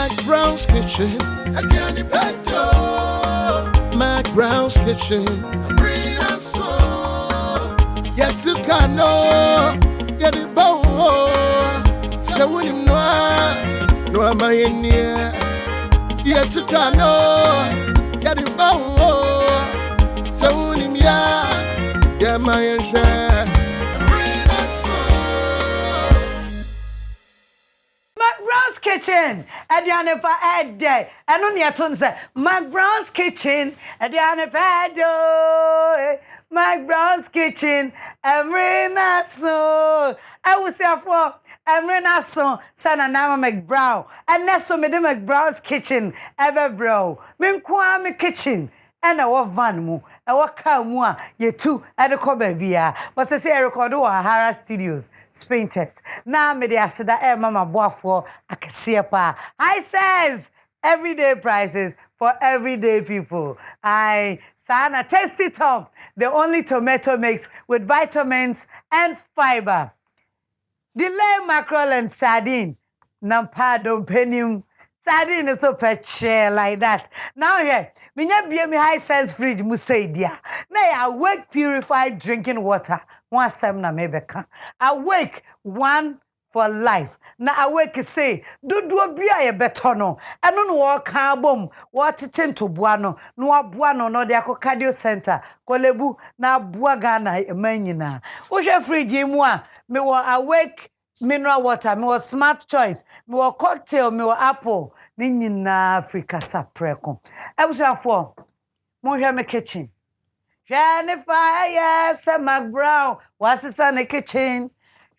McBrown's kitchen. McBrown's kitchen. Yet to cano, get it bow. So when you know, no, am I in here? Yet to cano, get it bow. So when you know, yeah, my share. McBrown's kitchen, Adiana pa Ede, and on your tongue say McBrown's kitchen, Adiana Pado, McBrown's kitchen, Emrina so. I will say for Emrina so, son and I'm McBrown, and that's so me the McBrown's kitchen, ever bro. Min Kwame kitchen, and our van mu. Ewa ka mu a ye tu edeko baabia but say e record o Hara Studios Spain test na me de aseda e mama boafo akese pa I says everyday prices for everyday people. I sana tasty tom, the only tomato mix with vitamins and fiber. Delay mackerel and sardine nampado penium. Sardine is so chair like that. Now here, me high sense fridge musaidia. Now awake purified drinking water. One semna mebeka. Awake one for life. Now awake say, do bia betono. And no walk bom. What to buano. No buano no de cardio center. Kolebu na buagana menina. Usha fridge mwa. Me wa awake mineral water, me was smart choice, me was cocktail, me was apple. Ni na Africa sapreko. I was for monja me kitchen. Jennifer, yes, McBrown. What's this on the kitchen?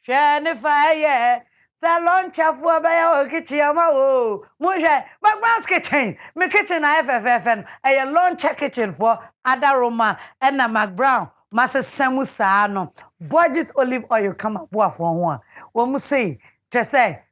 Jennifer, yeah. Salon chafua by your kitchen, oh, monja. McBrown's kitchen. Me kitchen, I FFFN. A launch kitchen for Adaroma and a McBrown. Master Samusa no Borges olive oil come up for one. When we say, just say,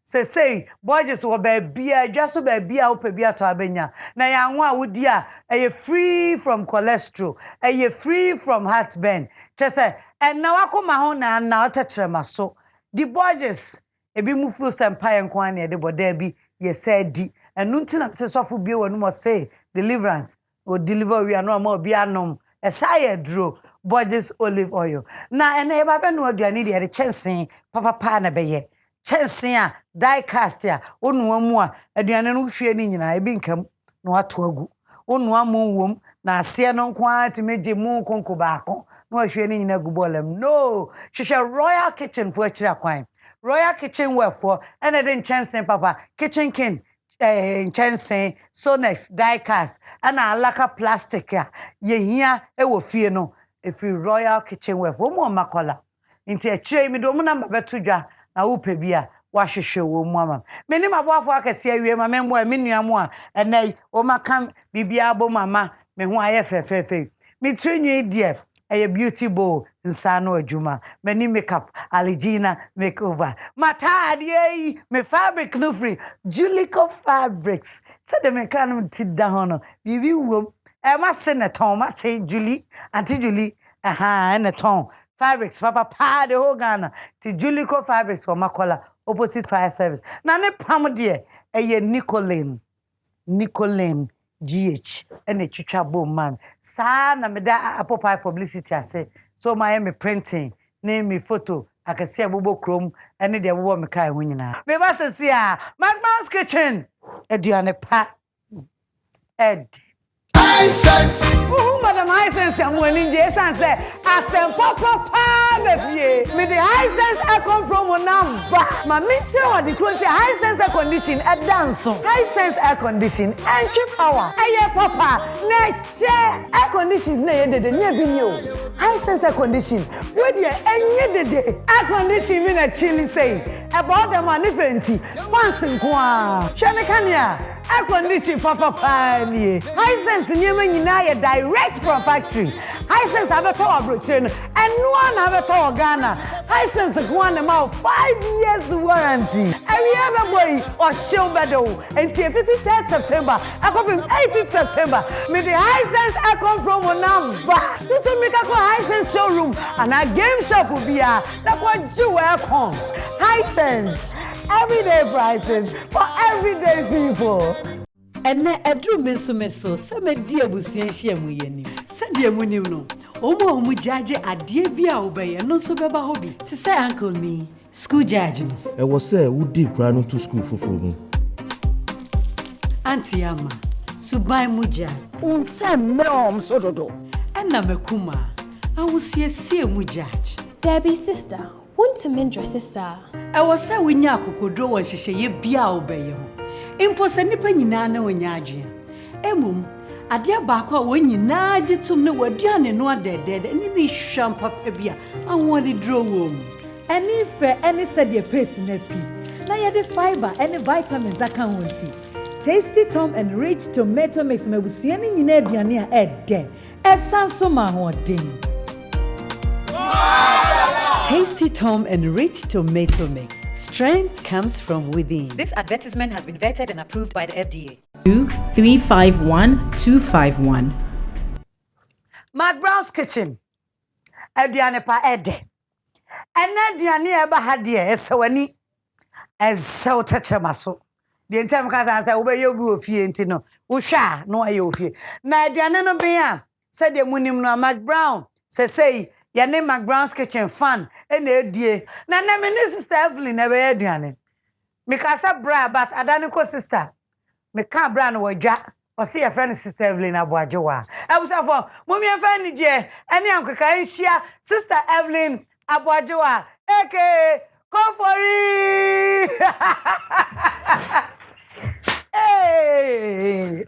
Borges will be beer, just so be beer, open beer to Abenya. Now, young one would dear, a free from cholesterol, a free from heartburn. Just say, and now I come home and now touch my so. The Borges, a be move through some pie and quine, the Bodebi, ye said, and Nuntin to suffer beer when must say, deliverance or deliver, we are no more beer nom, a sire drew. Borges olive oil. Na ene baba no aduane de de chensen papa na beye. Chensen a die cast ya onu amu a aduane no hwie ni nyina e bi nkam no ato agu. Onu amu wom na ase no kwa timeje mu konko baako no hwie ni nyina gu bolem. No, hwehwe Royal Kitchen for akira kwan. Royal Kitchen wherefore ene de chensen papa kitchen king chensen Sonex die cast ana alaka plastic ya ye hia e wo fie no. If you Royal Kitchen with one more makola. Into a tray, me do number betuja, na upe bia, wash a show, woman. Many my wife work as you, my memoir, miniamwa, and nay, o macam, bibiabo mamma, me why FFF. Me train you, dear, a beauty bowl, in Sano Juma, many makeup, Aligina makeover. Mata, yea, me fabric no free, Julico fabrics. Said the mechanic sit down, bibi womb. I must send a tom, I say Julie, Auntie Julie, and a tom. Fabrics, Papa, the whole Ghana, to Julico Fabrics for Makola, opposite fire service. Nane Pamadia, a ye Nicolene, GH, and a chichabo man. Sana me da apple pie publicity, I say. So my me printing, name me photo, I can see a bubo chrome, and the woman kai winning. Me must see McBrown's kitchen, a Diana Pat, Ed. Sense. Oh, Madam High Sense, I'm winning Jason said, I said, Papa, me the High Sense I come from one number. My meter or the close High Sense air condition at dance. High Sense air condition and cheap power. Aye, Papa, nature air conditions near the near video. High Sense air condition. Would you any day? Air condition mean a chilly say about the money fancy. Fancy qua. Shamekania. Air condition, Papa Pioneer. High Sense Nyina direct from factory. High Sense have a tower Britain and one have a tower Ghana. High Sense one amount 5 years warranty. Every other boy or show better until 53rd September. I come from 18th September. Me the High Sense I come from one number. To make a High Sense showroom and a game shop will be a that what you welcome. High Sense. Everyday prices for everyday people. And na edru meso se me di abusua hia mu yeni. Se die mu nim no. Omo judge ade bia obeye no so beba ho bi. Ti say uncle ni school judge no. E wo say wo di kra no to school foforo mu. Auntie ama. Subai muja. Unse me so dodo. And na mekuma. I will see mu judge. Debbie's sister. Want to Mindra sister. I was say we nya kokodo won hihye ye bia obeye ho. Impo se nipa nyina na wonya adwe. Emum ade abaako a wonyina agitum ne waduane no adedede ni ni hwam papa bia awon de draw wom. Any fe any said ye paste na pi. Na ye de fiber any vitamins aka wonti. Tasty Tom and Rich Tomato Mix mabusua ni nyina aduane a ede. Esanso ma ho den. Tasty Tom and Rich Tomato Mix. Strength comes from within. This advertisement has been vetted and approved by the FDA. 2351251. McBrown's Kitchen. Ediane pa ede. Ena diane eba ha de esewani. Esew techemaso. The entire casa say obey you ofie nti no. Wo hwa no aye ofie. Na ediane no be a said the munim no McBrown. Say Yane McBrown's Kitchen fan ene edie na me ne sister Evelyn na be aduane me ka sa bra but adane ko sister me ka bra no wadwa o se your friend sister Evelyn aboajewa e busa for mo me friend ni je ene ankeka nhia sister Evelyn aboajewa aka Koo Fori hey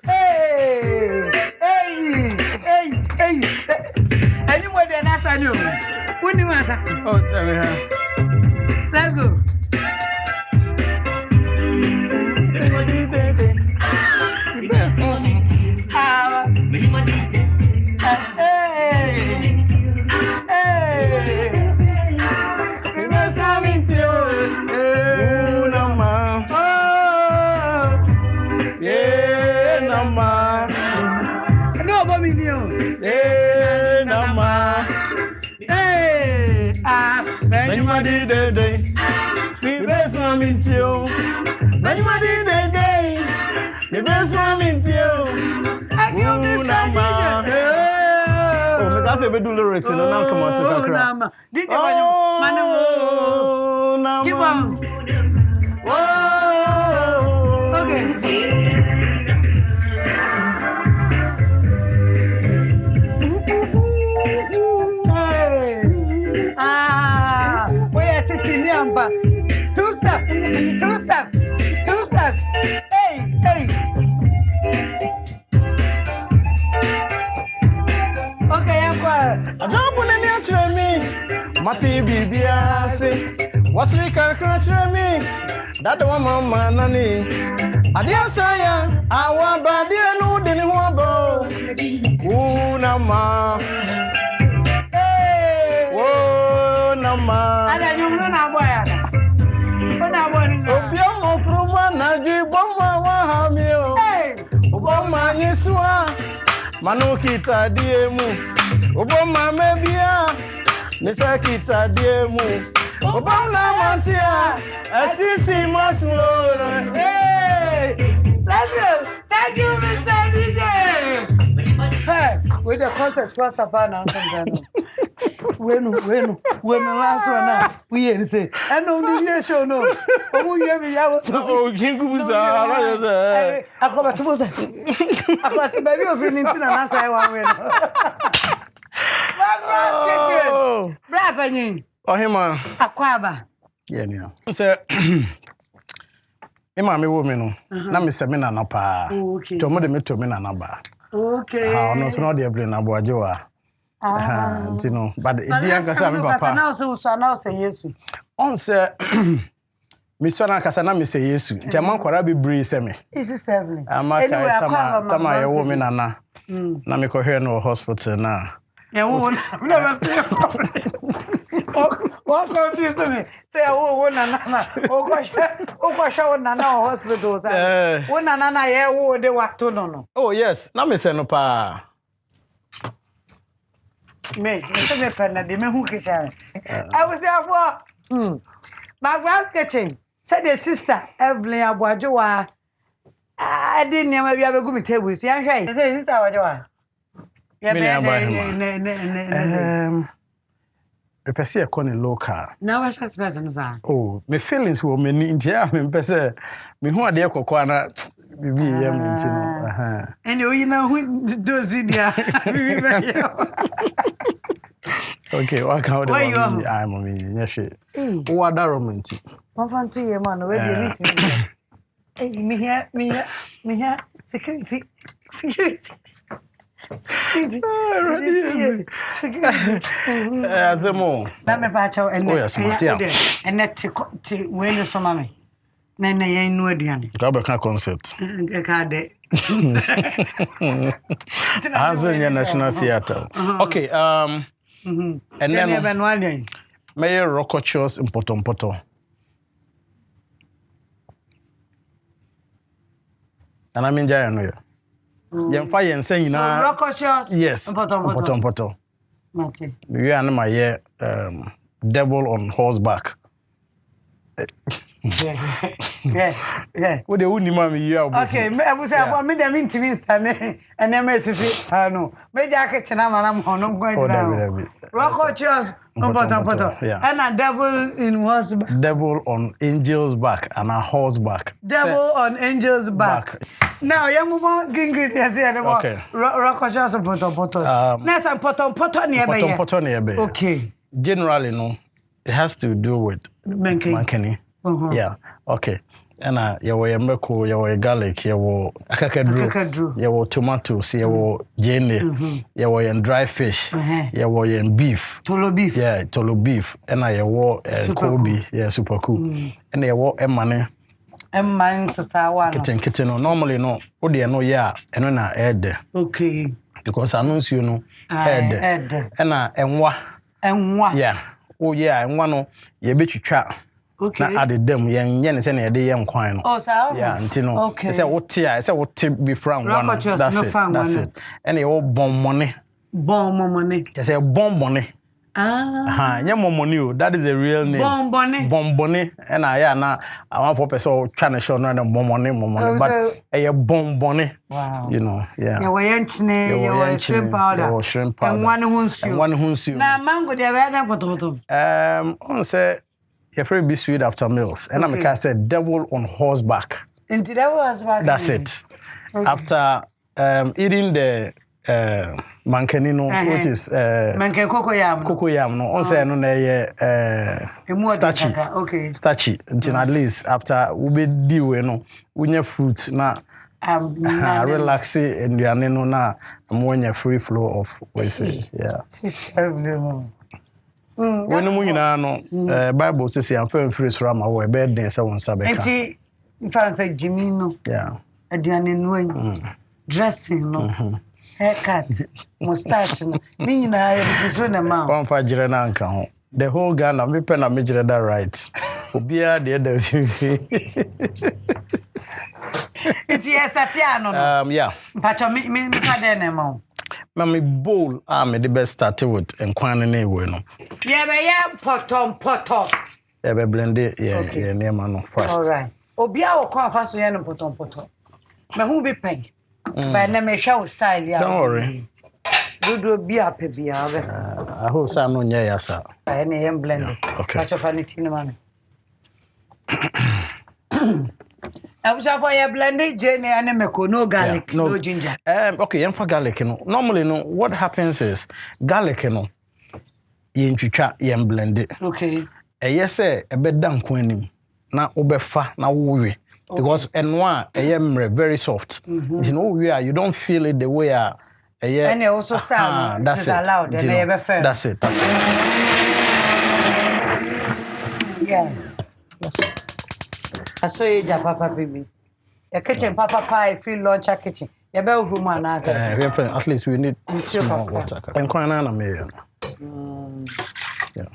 and you want the answer you? When you answer? Oh, there. Let's go. That's a bit do lyrics and now come on to the crowd. Keep on. Okay. We are sitting here. Two step. Hey. Okay, I'm quiet. I don't want any answer me. Mati Bibia say, what's we can catch me? That the one mama nani. I dear say, I want body and no didn't want bo. Oh, nama. Hey, oh, nama. I don't know now, boy. Obiamo from one, I do bomba wahamio. Hey, Obama, yes, Manukita diemu. Obama mebia. Misakita diemu. Obama mantia. Asisi masuro. hey. Let's go. Thank you, Mr. DJ. Hey, with the concert was a banner. When last one now, we ain't say, and no new show no. Oh, you have me. I was Oh, Kinguza. I got to baby of an internet last I want. McBrown's Kitchen. Brapping. Oh, him, Aquaba. yeah, yeah. So, me woman, na me semina na pa. Okay. To mo de me to me na ba. Okay. No so no de ble na boajewa. You know, but the kasa me papa. Now so say yes. On say me so na kasa na me say yes. Jaman kwara be bre se me. This is Evelyn. Amaka tama ye wo me nana. Na me ko hwe no hospital na. Yeah, we never see. What confuse me? Say, oh, nana. Oh, gosh, nana hospital. Oh, nana, yeah, oh, they were to no. Oh, yes. Na me say no pa. Me say me penna, de me who kitchen. I was there for McBrown's Kitchen. Said the sister Evelyn Abuajowa. I didn't know maybe I have a good table. See, I'm shy. Say sister Abuajowa. Yeah, Pese ekoni local. Now I shall person sir. Oh, my feelings were many in here. Me pese me who ade kokwa na bibi yam ntino. Aha. And you know who does it there. Okay, what can Where you are? I'm on me. Yes, she. What that romantic? One fan to your man. Where do you meet me? Me here. Security. Azemo. Na me pa chaw and net to when so mama. Na na yen no aduane. Ka be kan concept. Ka de. Azenya National Theatre. Okay, and then Mayor Rocochos in Potompoto. And I mean Jaya. Yemfa yense nyina. So Rocochos. Yes. Potompoto. Mate. We are my year devil on horseback. Yeah. What the uni mama you are. Okay, I was for me the mint stand and MSC. No. Me jacket chena manam hono going down. Rocochos on Potompoto. And a devil in horseback. Devil on angel's back and a horseback. Devil on angel's back. Now, young woman, ingredients here. Okay. Rocochos on Potompoto. Next, I'm Potompoto nearby. Potompoto nearby. Okay. Generally, no, it has to do with mankini. Yeah. Okay. And yawo yemeko, yawo garlic, yawo akakadru, yawo tomatoes, yawo jene, yawo yen dry fish, yawo yen beef. Tolo beef. Yeah, tolo beef. And yawo kobe, yeah, super cool. And yawo emane. Emman sasawa. Kitten no. Normally no, odi no yeah, eno na ed. Okay. Because announce you no ed. And enwa. Yeah. Oh yeah, enwa no ye betwitwa. Okay. Na add them yen say na ye de yem kwan no. Oh, sir. Yeah, ntino. Okay. Say what here, say what be from one. That's it. And you bomb money. Bomb money. They say bomb money. Ah. Money. That is a real name. Bomb money. And na I want purpose so trying to show no bomb money. But a bomb money. Wow. You know, yeah. You were shrimp powder. And one hunsu. Na mango de na potopoto. On say you're very be sweet after meals. And I said devil on horseback. Into devil horseback. That's it. Okay. After eating the mankanino, which is mankan cocoyam, no, on say no starchy. Okay. Starchy. Until at least after we be deal no, we need fruit na relax and you are no na ammonia free flow of we say. Yeah. When you know, Bible says, I'm very free from our bed, then someone sabe. Fancy Jimmy, no. Yeah. Adrian, dressing, no. Haircut, mustache, no. Meaning, I have to amount. One for Jirenanka. The whole gun, I'm pen a major that right. Obia, the other. It's yes, Tatiano. Yeah. But me, father, no. Mammy bowl, I'm the best started with and quite anyway. No. Yeah, but yeah, potom. Yeah, be blended. Yeah, yeah, near man first. All right. Obia will come fast to end potom. But who be paying? But never show style. Yeah. Don't worry. Do be happy. I hope some no near yes, sir. I am blended. Okay. Catch of anything, man. I was for your blended Jenny and no garlic, no ginger. Okay, and for garlic, normally, what happens is garlic, you yam blended. Okay. Yes, sir, a bed down queenie. Now, obefa, now we. Because one, very soft. You know, you don't feel it the way and also sound that's allowed and they ever felt. That's it. Yeah. I saw you, Papa baby. A kitchen, Papa pie, free lunch a kitchen. You better room and answer. At least we need small water. And quite a million. Yeah.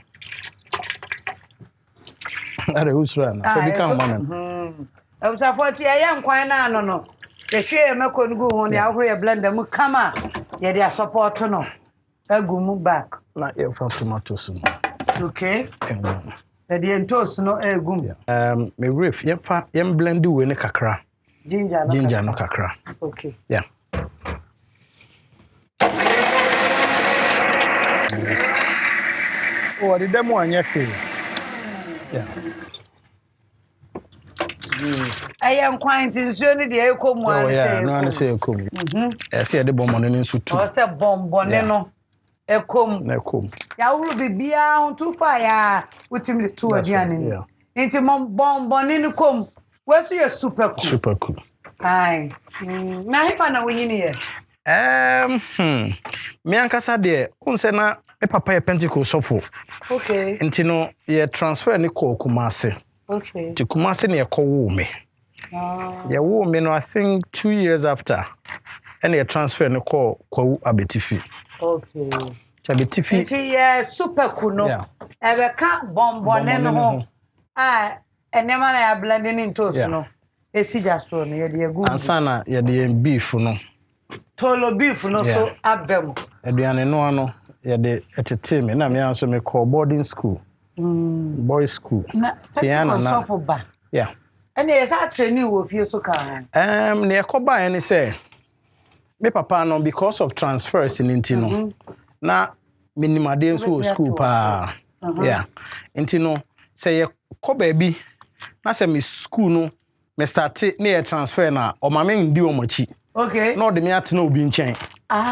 That is right now. Become one. I was a 40 a young quite no. The share me couldn't go on the outreach blender. Come on. Yeah, they are support no. I go move back. Not yet from tomatoes. Okay. The toast no egum. Me riff yem blend we ne kakra. Ginger no kakra. Okay. Yeah. Oh, the demo anya feel. Yeah. I am quite in Sunny the Eco one. Yeah, no, say a cool. I see the bomb on an suit. Or say bomb boneno. A comb. Ya will be beer on to fire with him the two again. Yeah. Into mom bomb bonino comb. Where's your super cool? Super cool. Aye. Now if I know when you near. Me ankasa de unse na me papa ye Pentecost sofo. Okay. Nti no ye transfer ni ko Kumase. Okay. Ti Kumase ne ye ko wo me. Ye wo me no I think 2 years after. And ye transfer ni ko Kwawu Abetifi. Okay. Abetifi. Nti ye super cool no. Ebe ka bombone no ho. Ah, enema na ya blending into no. Esi jaso no ye de egu. Ansana ye de beef no. Tolo beef no so abem. Aduane no ano ye de etete me na me anso me call boarding school. Boys school. Tiana na. So ba. Yeah. And yes a training wo fie so kan. Ne ekoba any say me papa no because of transfers in Intino. Na minimade nso school pa. Yeah. Intino say ye ko baby na say me school no me start na transfer na o ma me ndi o machi. Okay. No, the me at no being changed. And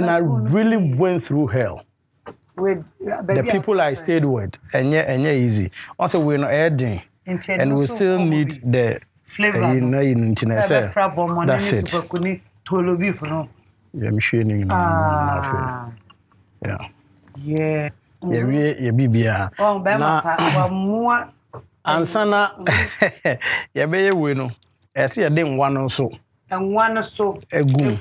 I really went through hell. With the people I stayed with, and yeah, easy. Also, we're not adding, and we still need the flavor. That's it. Yeah. Yeah. Oh, Bema, Ansana, yeah, we know. I see a ding one also. And one so a goom.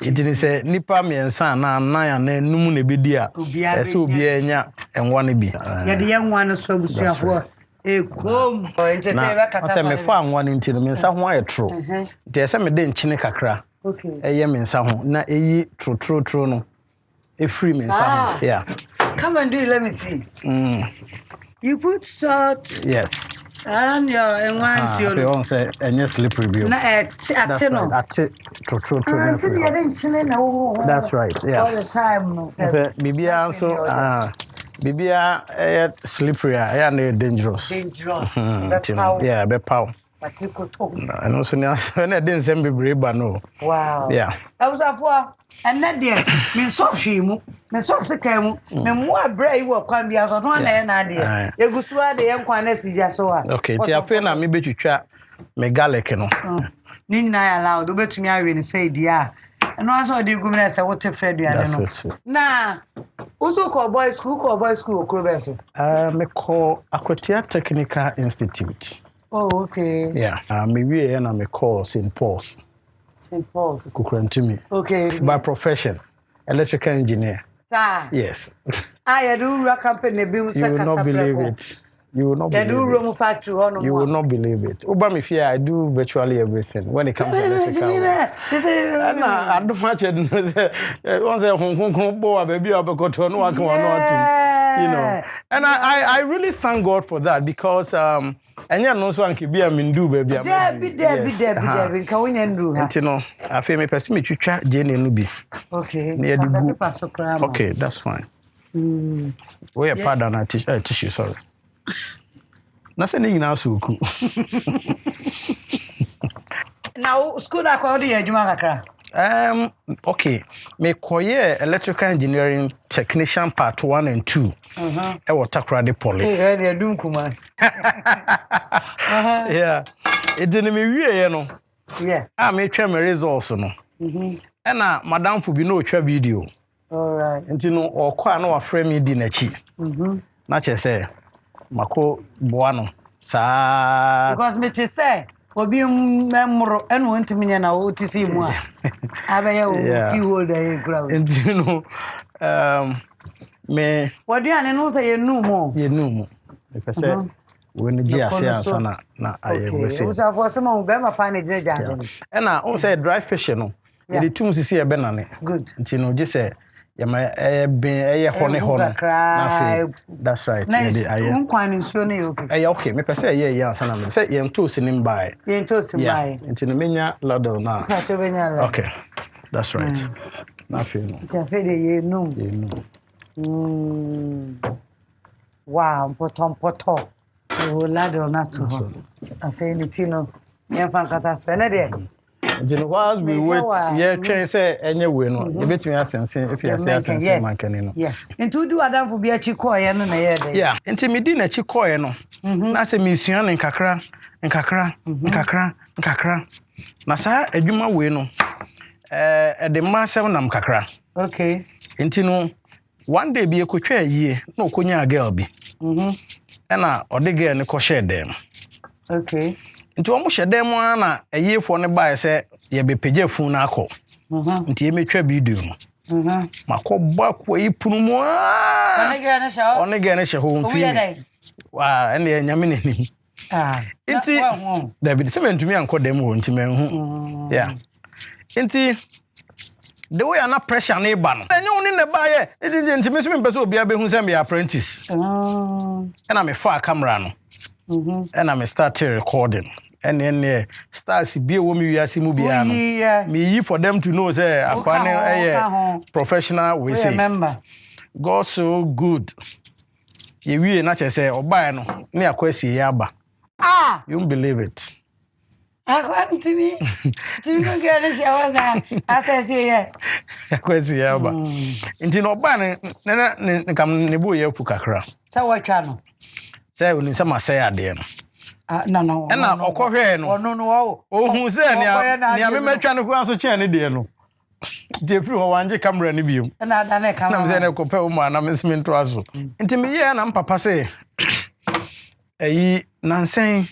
It didn't say Nipa me and son, and then Numun Bidia. As will be a nya and one be. Yeah, the young one so for a comb. I said, me found one into the men somewhere true. There's some day in Chinekakra. Okay. A yam in some, not a ye true no. A free man, yeah. Come and do it, let me see. You put salt. Yes. And your and once you don't say any slippery view. That's right, yeah. All the time. Bibia also Bibia slippery, and dangerous. Dangerous. Yeah, be pow. And also when I didn't send me brave, no. Wow. Yeah. That was a and that dear, me so shimu, me so sick, me more brave work can be as on one idea. You go to the young quantity so. Okay, tia pena me be to chat me garlic no. Nina allowed to bet me I really say dear. And also the governor said what a friend you are. Nah, also call boys school, Crobeso. Me call Aquatia Technical Institute. Oh, okay. Yeah, me and me call St. Paul's. St. Paul's. To me. Okay. By profession, electrical engineer. Sir. Yes. I do a company. You will not believe it. You will not believe it. Do room factory. You will not believe it. Obama fear I do virtually everything when it comes to electrical. I don't much. Once a Hong Kong boy, baby, I got to know. You know, and I really thank God for that because and you know so anke bia mindu baby. Debbie. Can we do her? You know, I feel me person me twitwa Jane no bi. Okay. Okay, that's fine. We are pardon na tissue, sorry. Nothing now so cool. Now school according to Juma kakra. Okay. Me koye electrical engineering technician part 1 and 2. E wo takrade poly. Eh, they do kuma. Yeah. It didn't me wie no. Yeah. Me twa me results no. Na madam fu bi no twa video. All right. Nti no okwa na wa frame me di na chi. Na che say mako boa no. Sa Because me to say obi memro enu ntimi nya na otisi mu a abaye o ki hold the ground. And you know me what do you know say you know mo if I say when the answer na aye we say we say for some o be ma pa na gina jade na o say dry fish no the two sisi e be na ne good nti no je say my honey. That's right. Okay, me say yeah, son. Say you two sitting by. You two sitting by. Into the minya ladder now. Okay, that's right. Nothing. It's a very you know. Wow, poto. Oh, ladder not to her. I feel Tino. Yeah, fantastic. Whilst we wait, can say anyway, no, you bet me a sense if you say sense, yes. And to do Adam for be a chicoy and yeah, intimidating a chicoy, no. That's a mission in Kakra. Nasa, a Juma wino. At the mass 7 Kakra. Okay. Intino, one day be a coach ye, no kunya girl be. And or the girl and share them. Okay. Into almost a demo a year for the buy say ye be page phone ako. Until me try video. My call back where you put more on again a show home. Wow, and the Yamini. Inti there be seven to me and call them home to me. Yeah. Inti the way I'm not pressure neighbor. And you only the buyer is intimacy person will be able to send me apprentice. And I'm a far camera. And I'm starting recording. And then stars be a woman you are seeing me for them to know say a professional we say remember God so good you will not say oba no near kwesi yaba you won't believe it according to me you don't get a shower I say yeah kwesi yaba inti no oba ne kam ne bo ye fukakra so what channel say we need some say ade no no. And now, no. Oh, who said, near me, my channel was a channel, dear. No, Jeffrey, one camera in view. And I done a camera, compare man, I'm a smith to us. Into me, and I'm papa say, a Nancy,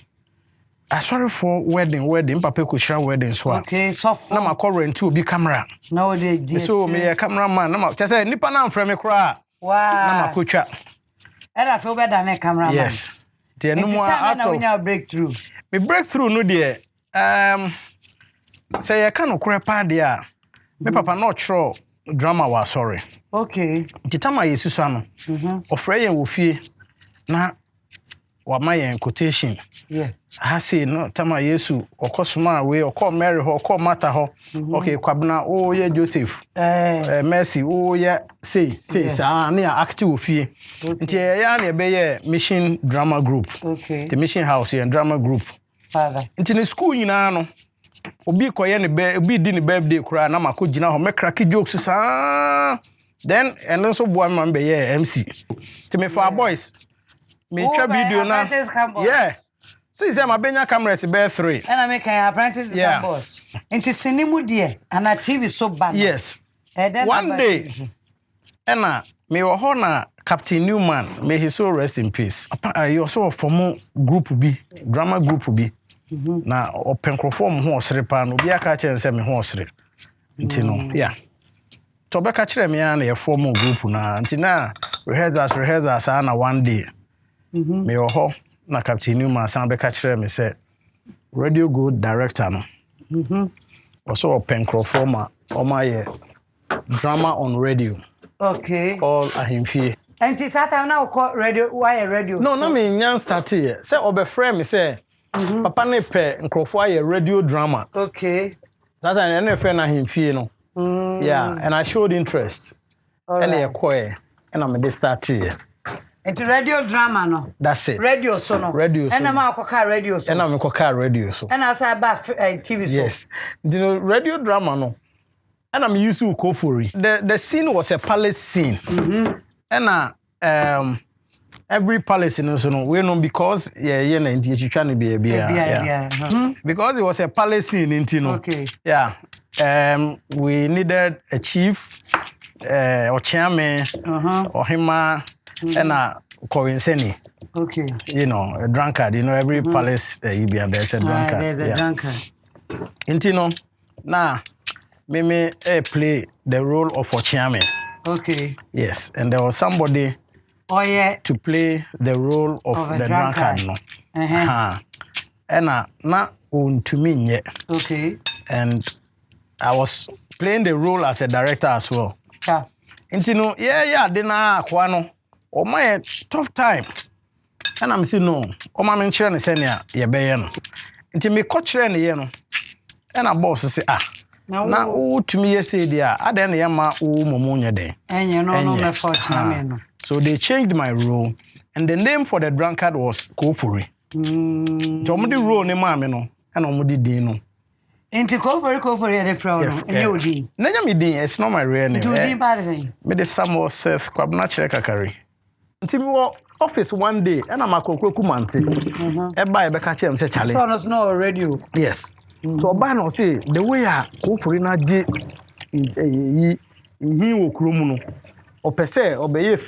I sorry for wedding, papa could share wedding swap. Okay, so now my current to be camera. No, they so me a cameraman, no, just say, Nippon from a cry. Wow, I'm a kucha. And I feel better than a camera. Yes. No more after breakthrough. Me breakthrough no dear. Say I can't crap dia. Me papa not sure drama was sorry. Okay. Titama yesu sano. Ofrey wo fie na wa my quotation. Yeah. I say no tama yesu okosoma we okọ Mary ho okọ Martha ho. Okay kwabna oh yeah Joseph. Mercy oh yeah say sa na active fie. Nti ya na be ye mission drama group. Okay. The mission house and drama group. Father. Nti ne school nyina no obi koye ne be obi di ne birthday kura na makogina ho mekraki jokes sa. Then and also boy man be ye MC. Nti me for boys. Me twa video na. Yeah. See, my benya cameras bear 3. And I make an apprentice boss. Into cinema dear, and a TV so bad. Yes. One day, Anna, me honor Captain Newman, may he so rest in peace. You also form group B, drama group B. Now, open conform horse repan, be a catcher and semi horse. Yeah. Toba catcher me and a formal group now. Until now, rehearsals, Anna one day. Me or na Captain Newman san be catch me say radio good director no also open performer or my drama on radio. Okay, all ahimfie and this time now call radio why radio no na me nyan start here say obeframe me say papa ne pe nkrofo aye radio drama. Okay, that time na fe na ahimfie no yeah, and I showed interest and e koe and I'm dey start here. Into radio drama no. That's it. Radio so no. Radio so. And I'm a radio so. And I'm a radio so. And I say about TV so. Yes. The radio drama no. And I'm used to Koo Fori. The scene was a palace scene. And every palace in so no we know because na you trying to be a because it was a palace scene in Okay. Yeah. We needed a chief or chairman or him and Coinseni. Okay. You know, a drunkard. You know, every palace you be there's a drunkard. There's a drunkard. Intino, now, me play the role of a chairman. Okay. Yes, and there was somebody to play the role of the drunkard. No. And not to me yet. Okay. And I was playing the role as a director as well. Yeah. Nti no yeah de na akwa no o my tough time. And I'm saying no. O ma me nkyere ne senia ye beye no. Nti me ko kyere ne ye no. And a boss say na o tumi ye say dia adan na ye ma o momo nye den. Enye no me fortune no. So they changed my role and the name for the drunkard was Koo Fori. So omudi role ne ma me no and omudi din no. Inti Koo Fori the flow no. Enye odi. Nanya me din, it's not my real name. Do din part say. Me the Samuel Seth kwabna chere kakari. Nti me wo office one day and I'm akokro kumante. E ba e be ka chere me say chale. So no radio. Yes. So oba no say the way Koo Fori na je yi wo kromu no. Opese obeye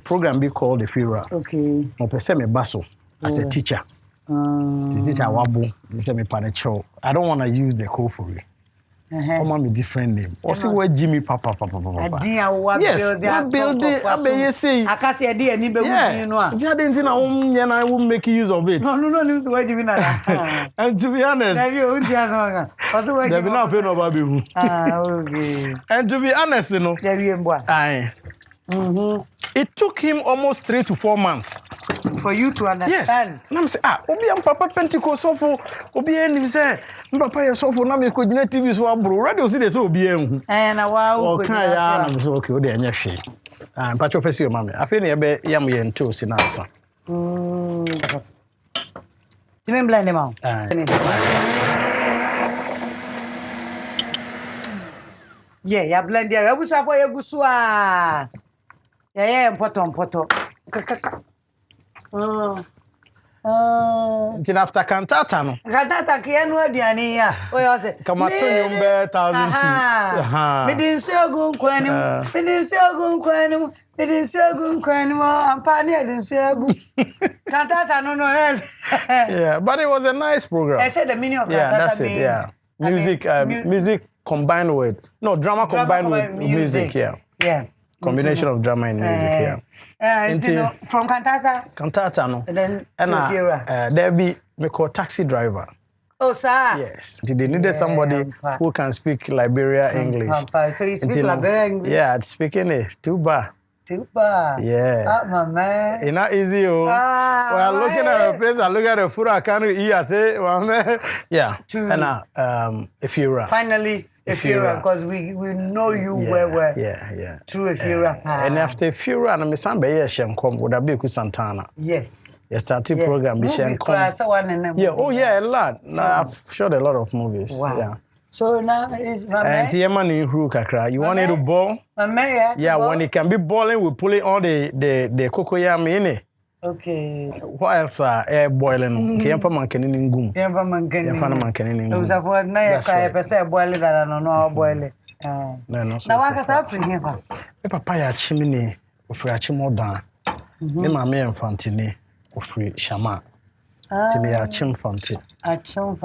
program be called the Funeral. Okay. Opese me baso as a teacher. The teacher wabo, they say me panicho. I don't want to use the Koo Fori. Oma me different name. Also where Jimmy papa. Yes, build it. Abeye say. Akasi ade ani be wudi no a. Ji ade nti na I will make use of it. No, nim so where Jimmy na. And to be honest. Na bi o nti aso kan. There be na fe no ba be hu. Okay. And to be honest, you know. There be mboa. Aye. It took him almost 3 to 4 months for you to understand. Yes. And I'm saying, obi am papa Pentecost sofo, obi enim say, papa ye sofo na me ko gina TV so abro. Radio see dey say obi enhu. Na wa o kan ya na so okay, o dey anya hwe. Pacho fesi o mama. Afi na ye be yam ye nto si na asa. Ti me blend dem out. Yeah, ya blend ya. Ya gusu afo ya gusu a. Yeah, poto. Then after cantata no. Cantata ke no aduane ya. O yo say. Kamato nyombe 1002. Me din sogun kwani mo. Ampa ne din sogun. Cantata no. Yeah, but it was a nice program. I said the meaning of cantata that's means. Yeah, music music combined with drama combined with music, yeah. Combination of drama and music, yeah. From cantata no. And then there be me call taxi driver. Oh, sir. Yes. They needed somebody who can speak Liberia English. So you speak Liberia English? Yeah, speaking it. Tuba. Yeah. My man. It's not easy, oh. Well, looking at the place, I look at the food, I can't eat, I say, well, man. Yeah. And Efura. Finally, Efura, because we know you well. Yeah. Through Efura. And after Efura, and I'm saying, Shenkom, would have been Santana. Yes. You started program, Shenkom. Yeah, oh, yeah, a lot. I've shot a lot of movies. Wow. Yeah. So now it's my man. You want it to ball? My man, yeah, when it can be balling, we pull it on the cocoyam in it. Okay. What else are air boiling? Yampa mankening gum. Yampa mankening. Yampa mankening. It was a for na cry per se boiling that I know boil it. No, no. Now I can say free here. Papa ya chimney of Rachimodan. The mammy and Fantini of Shama. Timmy a chimfanti.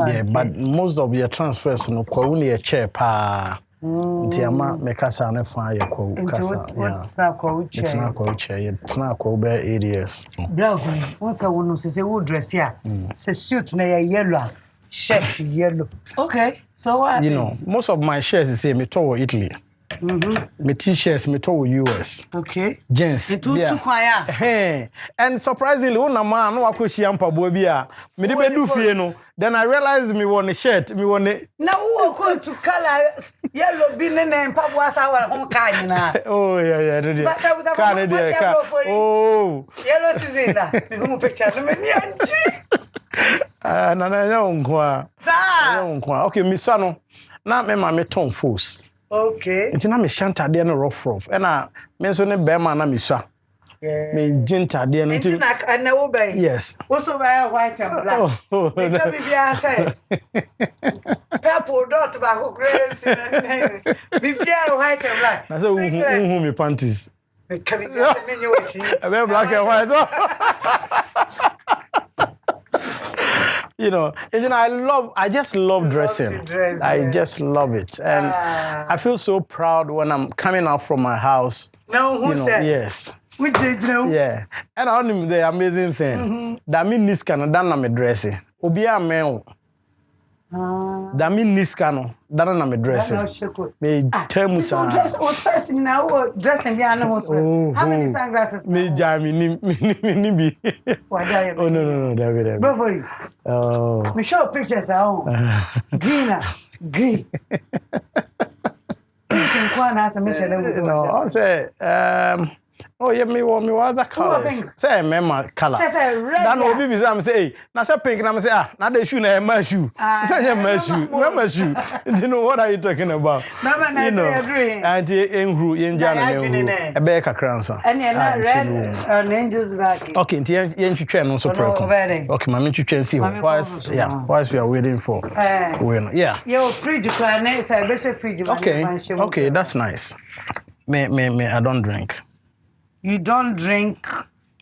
Yeah, but most of your transfers no kwuni a chair pa. Ntiama mekasa na fa ya kwa kasa. What's na kwa chair? It's not kwa chair. It's not kwa be areas. Bravo. What's a wono say wo dress here? Say suit na yellow. Shirt yellow. Okay. So what? You know, most of my shirts say me to Italy. My t-shirts me to US. Okay. Jeans. And surprisingly, when a man no akoshi ampa bobia, me dey do fie no. Then I realized me want a shirt, me want a. Now who go to color yellow bin and papa was our home kind na. Oh yeah. Oh. Yellow season na. Me who picture me nianji. Nana ya unkwa. Sa. Okay, me sano. Na me ma me ton force. Okay. It's na me shanta de no rough. And me so ne be ma na me swa. Me jinta de no. It's na na wo be. Yes. Also by white and black. Oh. Me be say. Purple dot ba ko crazy. Me be white and black. Na say who me panties. Me come me you waiting. I black and white. You know, I just love dressing. I just love it. And I feel so proud when I'm coming out from my house. No, who said? Yes. Which did you know? Yeah. And I know the amazing thing. That means this Canada na me dressing. Obi a me. Da mi niska no. Dana na me dress. Me temusa. Dress was person now dressing be animals. How many sunglasses? Me jami ni bi. Oh no, David. Koo Fori. Oh. Me show pictures out. Green. No, I say oh yeah, me other colors. Say member color. That no be am say, na say pink na say na the shoe na my shoe. Say my shoe. You know what are you talking about? Mama na say green. Auntie enhru yenja na enhru. E be kakra nsa. And na red on angels back. Okay, nti yentwetwe no so preko. Okay, mama twetwe see whilst we are waiting for. Yeah. Yo fridge kwa na say be say fridge. Okay, that's nice. Me I don't drink. You don't drink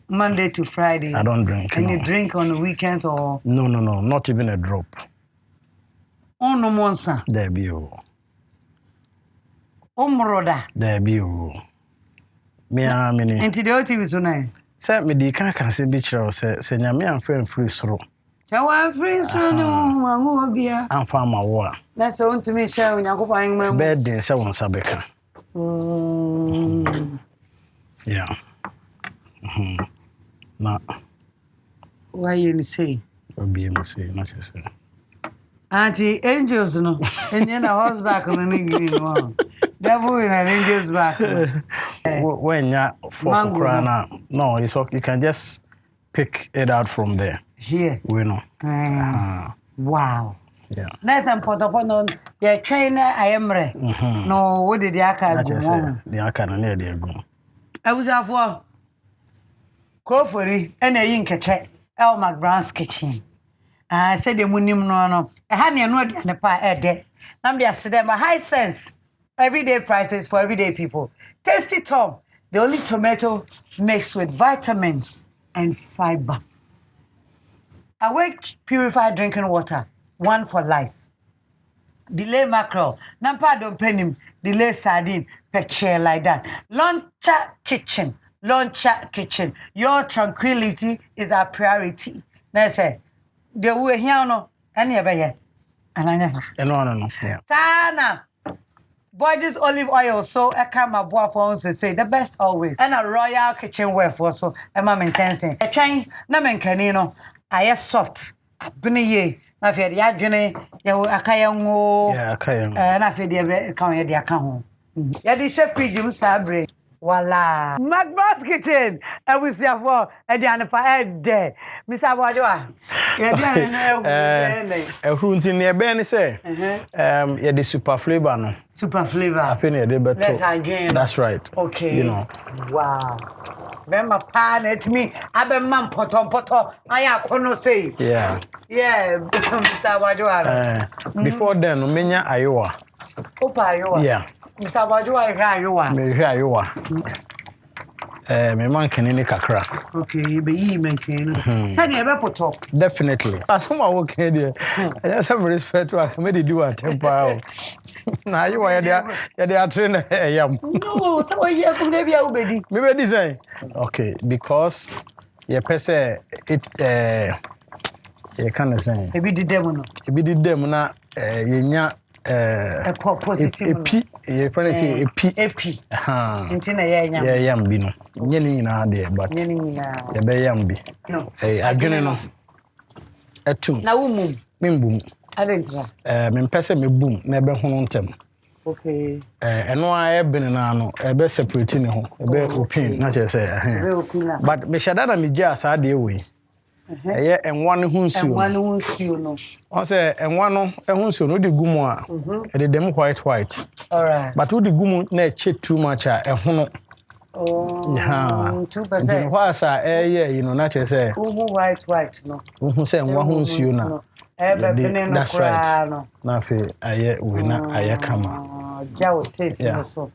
Monday to Friday? I don't drink. And you drink on the weekend or? No, not even a drop. Oh, no monsa. There be you. Oh, Moroda. There be you. Me a mini. And today, what is tonight? Say me di can say bichiro say nyame amfa free soro. Say one free soro no wangu bia. Amfa ma wo. Na say want to me share Onyankopon ma. Birthday say won sabeka. Yeah. Na. Why you say? Obi me say, not say. Auntie angels no. And then a horseback on the green one. Devil in an angel's back. When ya for crana. No, it's okay. You can just pick it out from there. Here. We know. Wow. Yeah. That's important on your trainer I am re. No, what did the aka go? The aka na near there go. I was after Koo Fori and a yinkeche McBrown's kitchen. I said the munim no. I had no idea the pie a day. Now they said them high sense. Everyday prices for everyday people. Tasty Tom, the only tomato mixed with vitamins and fiber. Awake purified drinking water, one for life. Delay mackerel, nampa don't pen him, delay sardine, per chair like that. Launcher kitchen. Your tranquility is our priority. Now say, the way here no, any ever here. And I never. No. Yeah. Sana. Borges olive oil, so I come my boy for us to say the best always. And a royal kitchenware for so a mom intention. A train, no man canino. I am soft. I been a year. I feel the adjunct, you akayango. Yeah, akayango. And I feel the account, the account. Yeah, the chef feed you Sabre. Voila. McBrown's kitchen. And we see a for a Diana for head there. Mr. Bojoa. A hunting near Benny say. Yeah, the super flavor no. Super flavor. I think they better. That's right. Okay. You know. Wow. Remember pan at me. I be man poto. I kono say. Yeah. Yeah, Mr. Bojoa. Before then, Menya Iowa. Opa Iowa. Yeah. Mr. Bojoa Iowa. Me Iowa. Me man kenini kakra. Okay, be yi man kenini. Say e be poto. Definitely. As someone okay there. I just have respect to me dey do a temper. Na you were there train yam. No, so why you come there be obedi. Me be design. Okay, because ye pese it you can say. E be di dem no. E be di dem na ye nya a positive EP ye friend say EP nti na ye yam. Ye yam bi no. Nye ni nyina de but ye be yam bi. No. Adwene no. Etum. Na wo mum. Me mbum. Adentra. Me mpese me bum na ebe hono ntem. Okay. Eno a ebe na no ebe separate ne ho. Ebe opin na che say Ebe opin. But me shada na me gia sa de we. Eye enwa ne ho nsuo. Enwa ne ho nsuo no. On say enwa no e ho nsuo no de gumu a. E de dem white. All right. But wo de gumu na e che too much a e ho no. Oh. Yeah. 2%. Then what say you know na che say. White no. Wo say enwa ho nsuo na. That's right. Na fe aye we na aye kama. Jawo taste no so.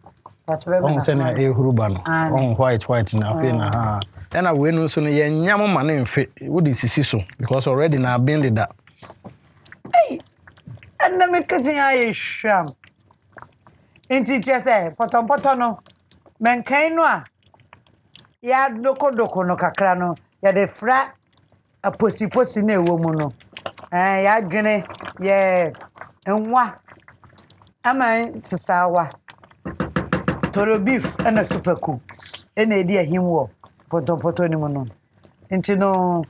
But we on say na e huruba no. On white na fe na ha. And we no so no ye nyam ma na mfe. Wo di sisi so because already na been that. Hey. And na me kitchen aye sham. Inti say potom no. Menkan no a. Ya doko no kakra no. Ya de fra aposi na ewo mu no. Ya dwene Yeah. And what? Am I Sasawa? Toro beef and a super cook. And a dear him walk. Poto ni mono. Into no.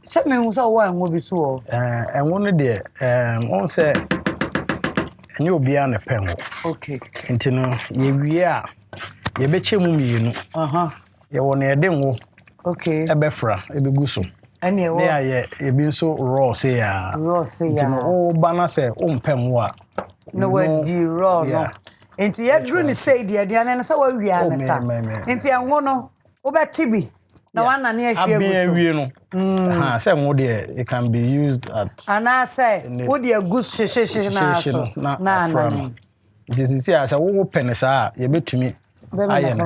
Some who's a one will be so. And one day, one say, and you'll be on a pen. Okay. Into no, ye are. Ye bet you, you know. You want a demo. Okay. A befra, a beguso. And yeah, you been so raw, say, raw, say, oh, Banner say, pemwa. No, word, raw, no. Into your dream say, dear, and so we are. Into your mono, over Tibi. No one near you know. Say more dear, it can be used at. And I say, would you a good shishation? Nah, this is here as a open as you bet to me. I am,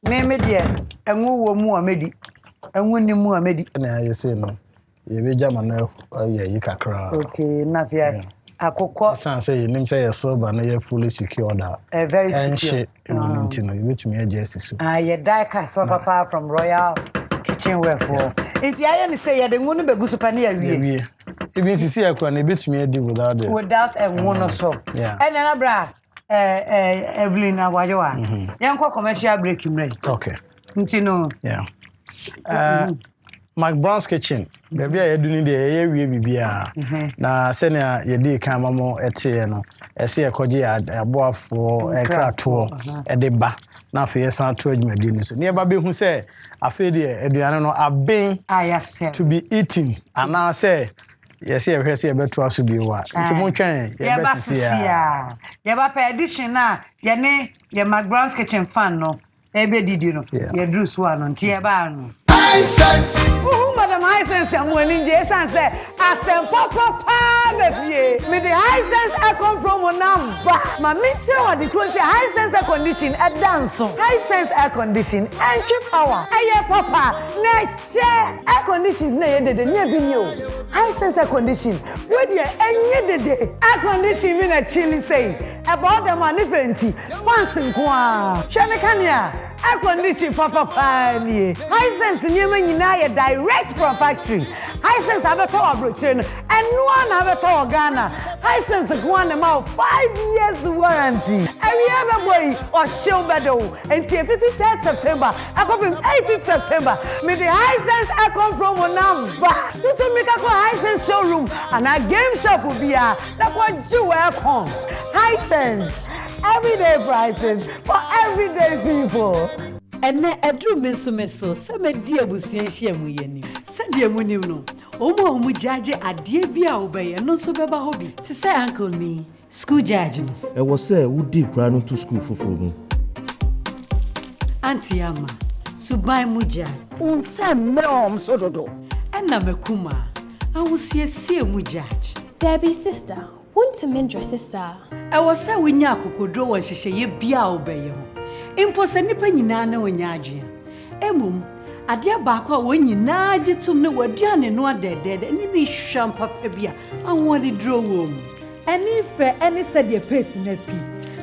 Mammy dear, and who were more medi, and when you more medi, and you say no. You be German now, yeah, you can cry. Okay, nothing. I could call some say your name say a sober and you're fully secured. A very secure. You wait to me a justice. I a die cast papa from Royal Kitchen wherefore. It's the iron say I didn't want to be good supania. It means you see a crown a bit to me a deal without a one or so. Yeah. And then a bra. Evelyn Awayoa. Young commercial breaking rate. Okay. No. Yeah. McBrown's kitchen. Baby, I do need a year. Now, senior, ye did come more at no. I see a cogy a boy for a crack tour at the bar. Now, for your son to me, dinner. So near Baby who say, I feel dear, Adriano, I've been to be eating. And now say, yes, I see a better to be what. It's a more train. Yeah, but addition now, your McBrown's kitchen fan, no. Ebe did you know? Your Drew Swan on Tiabano. Madam Hisense, I'm winning yes and say, I send Papa with the Hisense I come from one number. My meter the close Hisense air condition at dance. Hisense air condition and cheap power. Aye, Papa, nature air conditions near the near video. Hisense air condition. Would you any day? Air condition mean a chilly say about the manifenti. Once in Qua. Shamekania. Air condition Papa Pioneer. Hisense Nyina direct from factory. Hisense have a tower Britain and one have a tower Ghana. Hisense one about 5 years warranty. Every other boy or show bedo until 53rd September. I come from 18th September. May the Hisense I come from one number. To make a Hisense showroom and a game shop will be a that what you welcome. Hisense. Everyday prices for everyday people. And na edru meso some dear busianhia mu yeni. Said dear munim no. Omo omu judge adie bia obeye no so beba hobby. To say uncle me school judge no. E was say who did plan to school for mu. Auntie ama subai mu judge. Unse me so dodo. And na mekuma. I will see mu judge. Debbie sister. Want to mend your sister? I was say we nya kokodro won hihye ye bia obeye ho. Impo se nipa nyina na wonya adwe. Emum ade abaako a won nyina gitum ne waduane no adedede ni ni hwam papa bia awon dro wom. Any fe any said your paste na pi.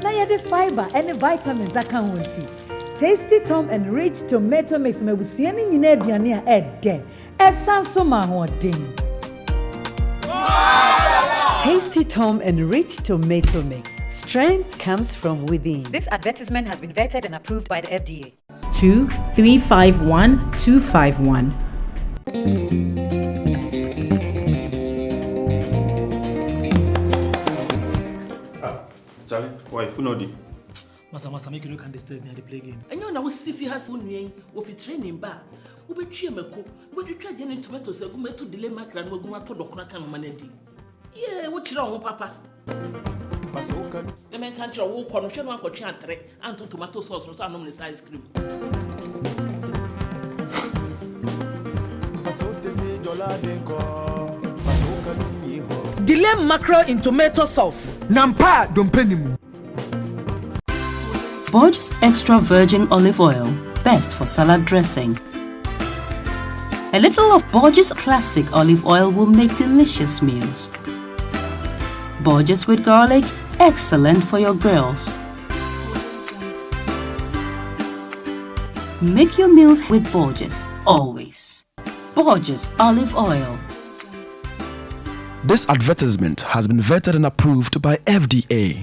Na ye the fiber any vitamins aka wonti. Tasty Tom and Rich Tomato Mix mabusua ni nyina aduane a ede. Esanso ma ho den. Tasty Tom and Rich Tomato Mix. Strength comes from within. This advertisement has been vetted and approved by the FDA. 2351251. Charlie, why? Who know the? Masa, make you look and disturb me at the play game. And you know, see if he has one way of training bar. Who be cheer me cook? What you try getting tomatoes? I go to delay my grand. We go to the corner can manage. Yeah, what's wrong, Papa? The man can't walk on a uncle chantre and to tomato sauce or some ice cream. Delay mackerel in tomato sauce. Nampa dumpenimu. Borges extra virgin olive oil, best for salad dressing. A little of Borges classic olive oil will make delicious meals. Borges with garlic, excellent for your grills. Make your meals with Borges, always. Borges olive oil. This advertisement has been vetted and approved by FDA.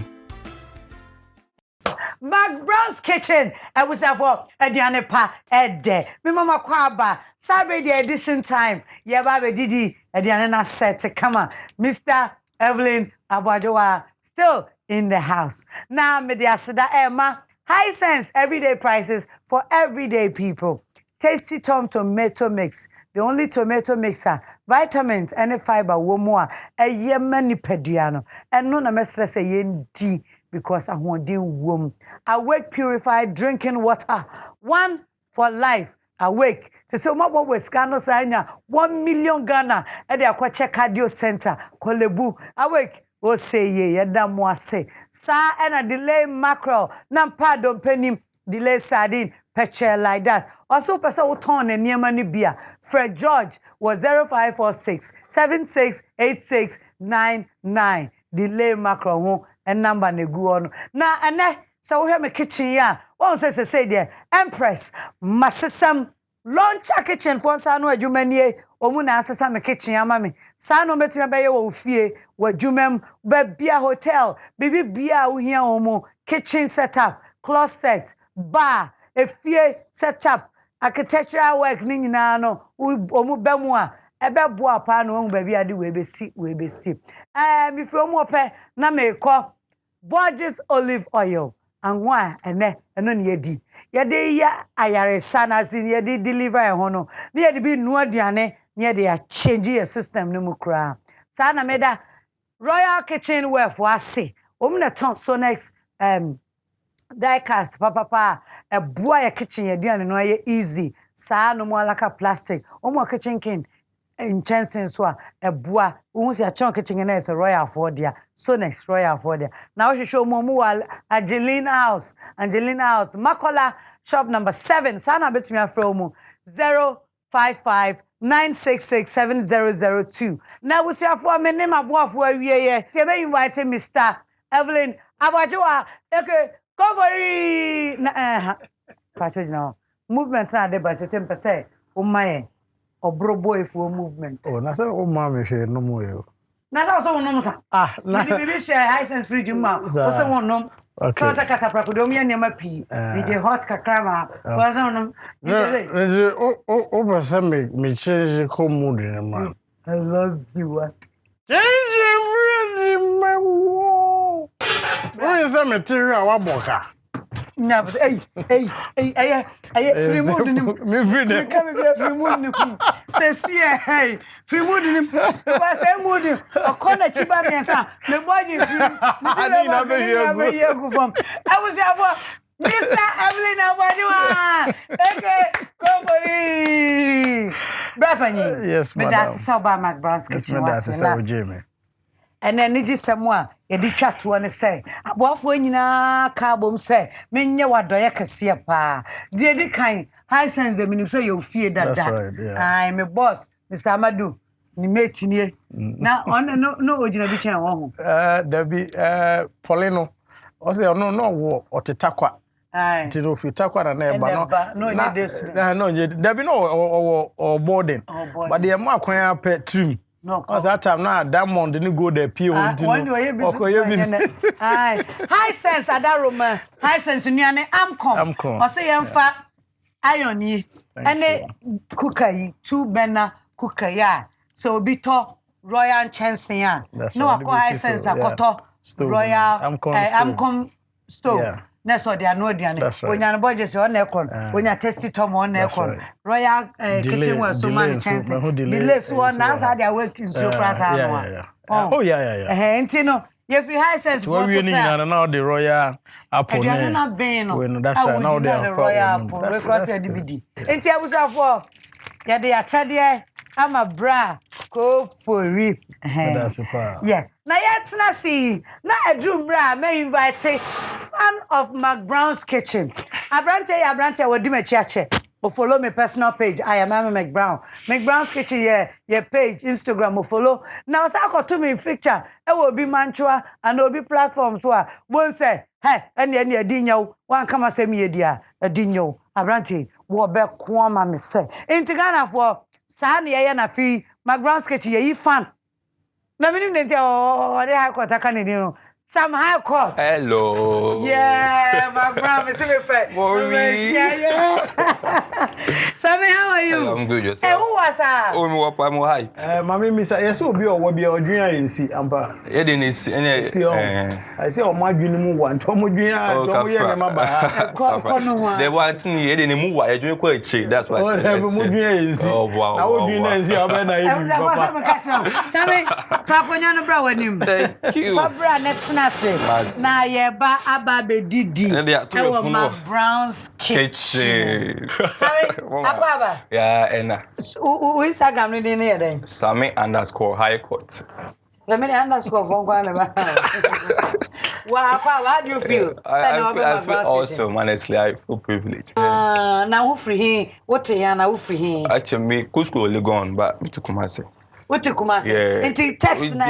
McBrown's Kitchen. I was for Ediane Pa Ede. Me mama kwaba. Saturday edition time. Yeah, baby Didi. Ediane na set. Come on. Mr. Evelyn Abajoa still in the house. Now, media Sada Emma. High sense everyday prices for everyday people. Tasty Tom tomato mix. The only tomato mixer. Vitamins and fiber. Womoa. A yemeni pediano. And no na mesra say yendi. Because I want to womb. Awake purified drinking water. One for life. Awake. So my boy was scano signa 1 million Ghana at the Aquache Cardio Center. Kolebu. Awake. O say ye yadamwa say. Sa and a delay mackerel. Nampa don't penny delay sardine. Peche like that. Also, person ton and near money beer. Fred George was 0546 768699. Delay mackerel. And number ne go on. Na ane so we have my kitchen ya. One says say there Empress masesam launcher kitchen for sano adwumanie omu na asesa me kitchen ya mami. Sano betumi be ye wo fie wadwumam be bia hotel bibi bia wo hia omu kitchen setup closet bar efie setup architectural work ni nyina no omu bemu a ebe boa pa no omu ba bia de we be si mi from ope na me ko Borges olive oil and why ene eno ne yedi yede ya ayare sana sin yede deliver e hono ne yede bi nu aduane ne yede ya change your system no mu kra sana meda Royal Kitchenware for ase na ton so next diecast papa e boa ya kitchen aduane no ye easy sa no mo alaka plastic kitchen king in Chanson so a bois who see a chunk kitchen and a Royal Fordia so next Royal Fordia now she show Momu Angelina House Makola shop number 7 sana bet me from 055-966-7002 now we see for me name aboa for awie te be invite Mr. Evelyn Abajoa Koo Fori na pacho now movement na de ba se sempre say o mai Obrobo for movement. Oh, na say o ma me hwe no mo yo. Na say so no mo sa. Na bibi share high sense free juma. O say won no. Okay. Cause kasa prakodo mi anema pi. We dey hot kakrama. O say no. O ba say me change ko mood ni ma. I love you. Change really my wo. O say me tiri a wa boka. Na but free mood ni me free ne come be free mood ni say see free mood ni wa say mood o kona chiba me sa me boy free ni na be here go from I was here for Mr. Evelyn Abajoa Koo Fori Brapani yes madam me that's so by McBrown's kitchen that's so Jamie. And then it is someone, a chat one say, about when you carbon say, Menya what do you see pa? The kind, high sense the minimum say you fear that. Right, yeah. I'm a boss, Mr. Amadou. You made in now on no original bitch home. There be Paulino. Also, no, or te takwa. Aye. Tino fi takwa na eba no. No, there be no or boarding. But the more kwan pet trim. No, cause that time now Diamond didn't go there pure high sense adaroma high sense nuane amcom o say yemfa iron yi ene cooker yi 2 burner cooker ya so bi to Royal Chanson ya no akọ high sense akoto Royal amcom stove na so dia no aduane onya no budget on na ekron onya tasty tom on na ekron Royal Kitchenware so man Chanson delay so na sa dia work in so prasa no oh yeah enti no if you high sense for we ni na now the Royal Apple na ben no when that's right now the Royal Apple we cross the DVD enti abusafo ya de achade ama bra Koo Fori that's super yeah na yet na see na edrum bra me invite fan of McBrown's Kitchen abrante we do me chiache o follow me personal page I am McBrown's Kitchen yeah page Instagram o follow now say to me picture e will be manchua and obi platform so a won say hey ene adinyo wan kama sem ye dia adinyo abrante wo be ko ma me say intigana for sa na ye na fi McBrown's Kitchen ye fan Na minim de the high court aka ne no. Some high court. Hello. Yeah, McBrown, me see me pet. Yeah. Sammy, how are you? I'm good, yourself. Hey, who was that? Oh, me what my height. Mami Misa, yes, will be or be or dream in see ampa. You didn't see any. I see on my dream one. Tomu dream. They want me. You didn't move. I dream quite cheap. That's why. Oh wow. I would be nice. I will be. Sammy, Fakonya no bra wanim. Thank you. Fabra next na yeba ababe didi. Ewo McBrown's kitchen. Sammy, akwaba. Yeah, and Instagram ni ni eden. Sammy_high court. Sammy_ phone kwa le ba. Wow, how do you feel? I feel awesome, honestly. I feel privileged. Now who free him? What ya na who free him? Actually, me Cusco only gone, but me to Kumasi. What to Kumasi? Yeah. Into text na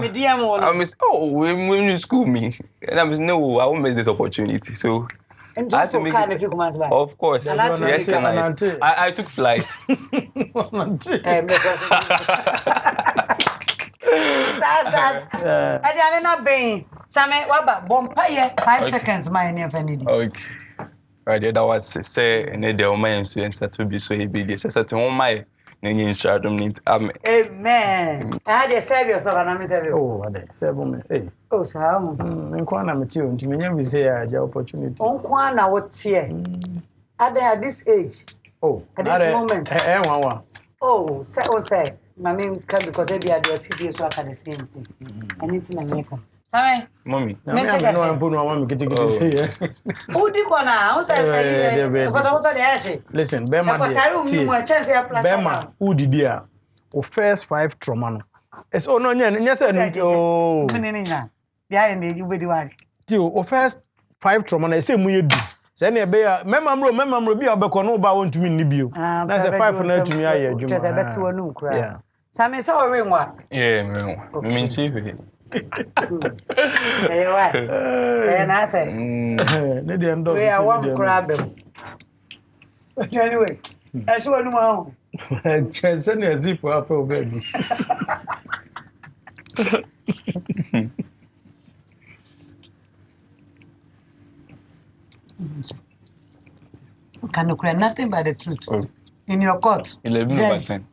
me DM one. I miss. Oh, when you school me, and I was no, I won't miss this opportunity. So. And I to make if you come back. Of course. Yes, I took flight. I not being Sammy Waba Bompire 5 seconds, my near Fanny. Okay. Right, that was say, and the woman to be so big. I said to my name, amen. I had a service of an service. Oh, I said, hey. Oh, sir. Nkwana metio nti menye we say a opportunity. Nkwana what's here? At this age. Oh, at this moment. One. Oh, say. Mami can because they are the TV so I can the same thing. Anything I make. Sorry. Mommy. No, I'm putting one mommy get say. Who did go now? Listen, Bema. Bema, who did there? O first 5 trauma no. It's no yes oh. Behind you be the one. O first 5 trauma na say mu yedu. Say na be ya memamro bi obekọ no ba won tumi ni bio. Na say 5 na tumi aye adwuma. Just beto wonu kura. Yeah. Same so we nwa. Yeah, me me chief. Eh wa. Na say. Ne dey endorse. We are one kura bem. Anyway, I show wonu ma. Chese na zip up o baby. Can you cry nothing but the truth? Oh. In your court? 11/10.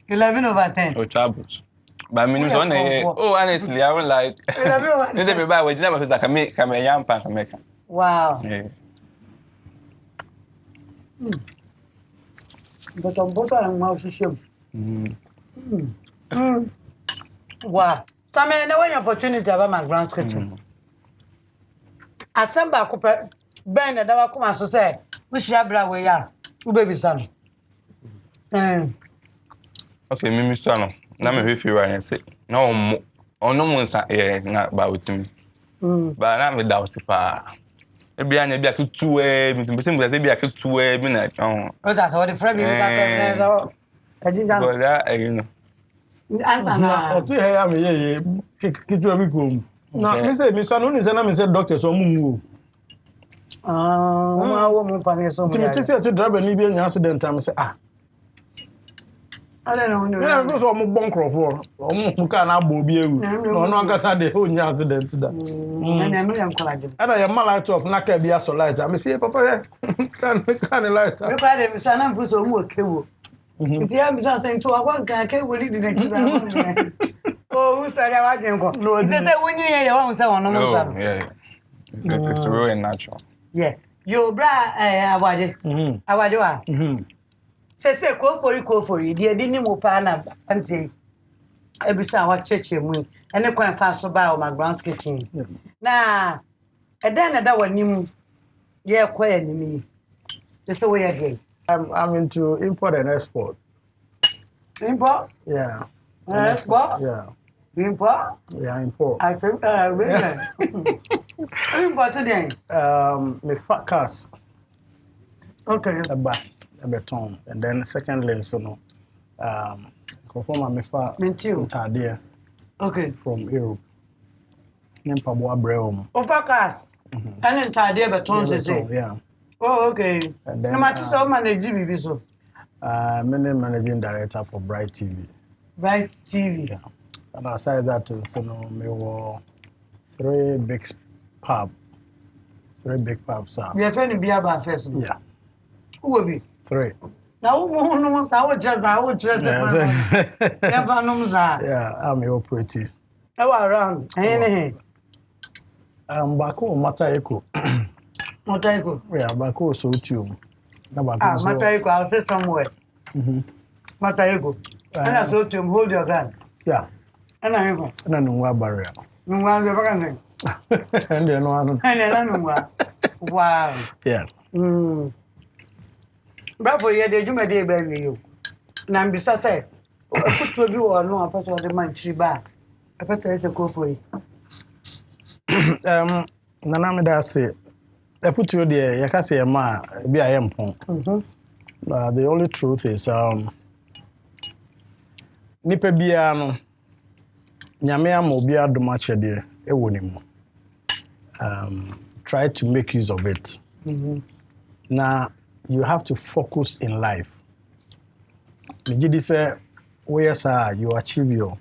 11/10. Oh, troubles. But I mean, honestly, I won't like. 11/10. Just every bad way, you never can make a young pan can make. Wow. Yeah. But on both of them, wow. So, I mean, no one opportunity about McBrown's kitchen. Assemble Cooper. Ben da wa kuma so say we share bra we ya u baby son. Okay, me Mr. No. Na me hwe right and say. No ono mo nsa na ba wotimi. Ba na me doubt pa. E bia nya bia ketu me say bia ketu me na o ta so the friend me ka so. But that you know. Answer na. O ti he ya me ye ketu mi ko. Na me say Mr. No ni say na me say doctor so mu. Wo mo pa me so mo. Timothy say driver ni bi anya accident am say I don't know. Yeah, because I'm a bunker for. I'm can abo bi ewu. No no akasa de onya accident da. And I am light off na ka bia so light. I say papa can light. Me pa de mi so na fu so mu okewo. Nti am so say to akwa kan ka woli di na kiza. Oh, who said I didn't go? It is a winning area. One say one no say. Yeah. It's real and natural. Yeah. Yo bra awade. Awade wa. Say Koo Fori die di ni mo pa na anti ebisa wa cheche mu ene kwan fa so ba o McBrown's kitchen na eda na da wani mu ye kwaya ni mi they say we again I'm into import and export. Import? Yeah. Export? Yeah. Import? Yeah, import. I think really. Import today. Me fat cars. Okay. A beton, and then secondly, so no, conform me fat there. Okay. From Europe. Nimpabo Breum. Oh, focus. And entire beton, yeah. Oh, okay. And then, no matter so manage GB so. Managing director for Bright TV. Bright TV. Yeah. And aside that, me were 3 big pubs. You're trying to be about first. Yeah. Who will be? 3. Now, I would just. Yeah, I'm operating. Oh, around. I'm back home, Mataiko. Mataiko? Yeah, back home, so too. Mataiko, I'll say somewhere. Mataiko. And I saw to him, hold your gun. Yeah. And I go. And I know what barrier. No one ever. And then one. Wow. Yeah. Bravo, yeah, the Juma day, baby. Now, besides, I put to you or no, I put the man Chiba. I put as a Koo Fori. Nanamida say, I put you there, you can say a man, be a yampon. The only truth is, Nipe biano, Nyamea mobia domache de, ewonimu. Try to make use of it. Now, you have to focus in life. Mijidi say, where's you achieve your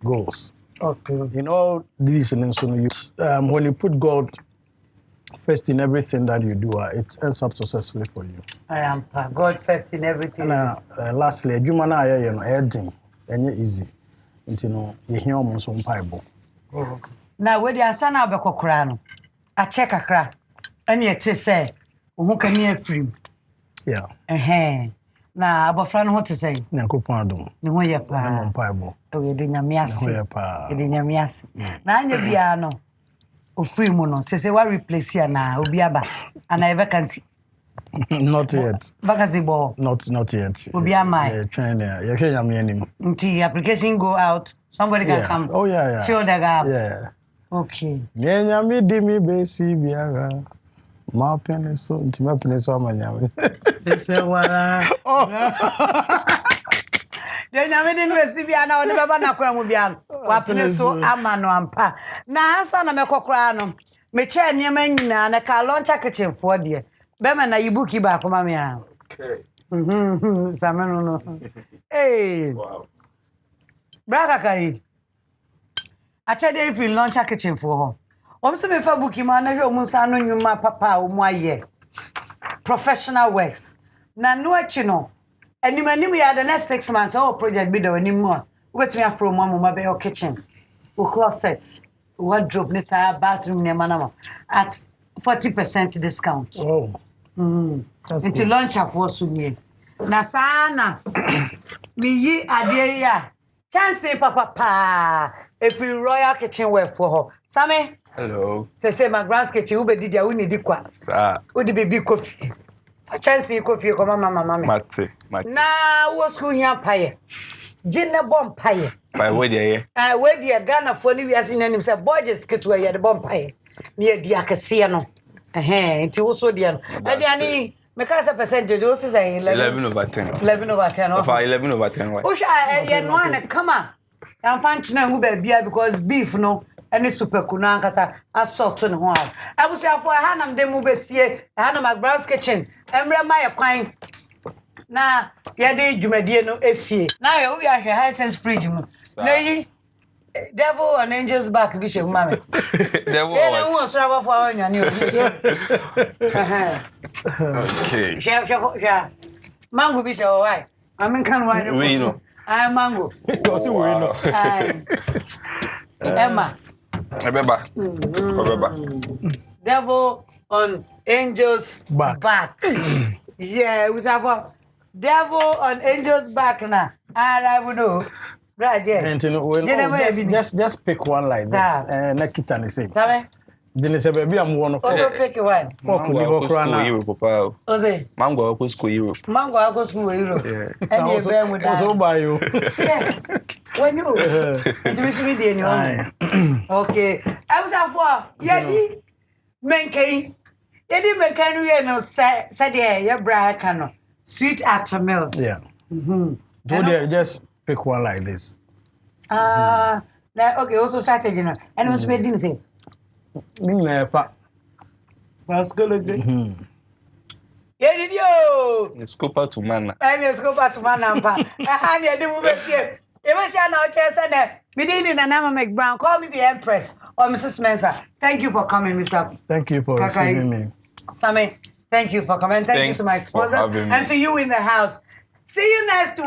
goals. Okay. In all these and so when you put God first in everything that you do, it ends up successfully for you. I am God first in everything. And lastly, you na heading, and easy. You hear almost on Bible. Now, where the Asana Bekokrano, a check a crack, and yet say, who can hear free? Yeah. Now, about Fran, what to say? Nankopado. No way up on Bible. Oh, you didn't mias. You didn't mias. Now, you piano. O free mono. Say, what replace here now? Ubiaba. And I vacancy. Not yet. Vacancy ball. Not yet. Ubiama. You're hearing until application go out, somebody can come. Oh, yeah. Fill the gap. Yeah. Okay. Yeah, me dimi besi biara. My penis so my penis so manyame. Say wala. Oh. Then I didn't receive ya na odeba ba na kwa mu bia. Wa penis so amano ampa. Na asa na mekokora no. Me che niam nyina na ka launcher kitchen for de. Be ma na yibuki ba akoma me a. Okay. Sameno no. Hey. Wow. Braga kai. Acha dey free launcher kitchen for her. So me fa booki ma na hwe omunsa no nyuma papa o mu aye professional works na no achi no animanim ya the next 6 months our project be the anim mo wetumi afro mama be your kitchen o closet wardrobe ni sa bathroom ni manama at 40% discount. Oh. Until launch for sunye na sana mi yi ade ya chance papa if royal kitchen wear for her Sammy. Hello. Say McBrown's kitchen ube didi ya uni di kwa. Sir. Udi baby coffee. A chance coffee kwa mama. Mate. Na wo school here paye. Jinna bomb paye. By where dey? Where dey Ghana for ni we asin nanim say budget kitwa ya de bomb paye. Me di akese no. Nti wo so dia no. Ade ani me ka say percentage wo say 11/10. 11/10. Of 11/10 why? O sha ye no an come on. Am fan china hu ba bia because beef no any super kuna nkata assault no ho a abusuafo ha nam dem besie ha na McBrown's kitchen emre ma ye kwan na ye de dwumadie no esie na ye obi ahwe Hisense fridge mu na yi devil and angels back bi she mama devil what won so aba for anwane okay sha mango bi she why I mean kan why we know I mango because we know Emma Ebeba. Devil on angels back. Yeah, we have a devil on angels back now. I will know. Right, yeah. Just pick one like this. Nakita ni say. Sabe? Dini se baby am one of. Also pick one. Mango Europe, Papa. Mango go school Europe. Mango go school Europe. Yeah. And you bear with that. Also buy you. When you. It was me the anyone. Okay. I was after yedi menkei. Yedi menkei we no say there ya bra kan sweet after meals. Yeah. Do just pick one like this. Okay, also strategy no. And what's made din say? Never. Let's go look good. Yeah, did you? Let's go back to man. Let's go back to man. Pa. Aha, ni ade mu betie. E ma sha na o twese na Medina and Anama McBrown. Call me the Empress or Mrs. Mensah. Thank you for coming, Mr. Thank you for receiving me. Sammy, thank you for coming. Thank you to my sponsors and to you in the house. See you next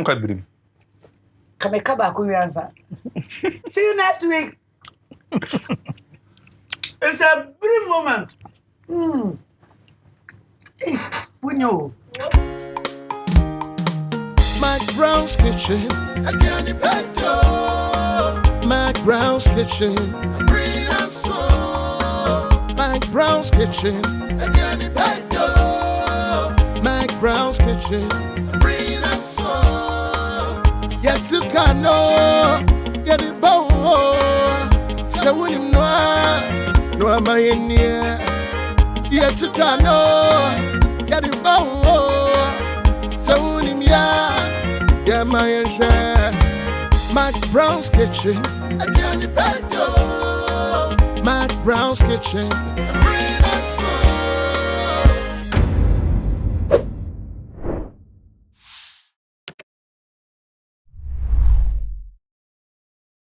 week. Come back, we answer. See you next week. It's a brief moment. We know. McBrown's Kitchen, McBrown's Kitchen, McBrown's Kitchen, McBrown's Kitchen, yet to Kano, get it bow, so when you know, no, am I in here, yet to Kano, get it bow, so when you yeah, my share. McBrown's Kitchen, McBrown's Kitchen.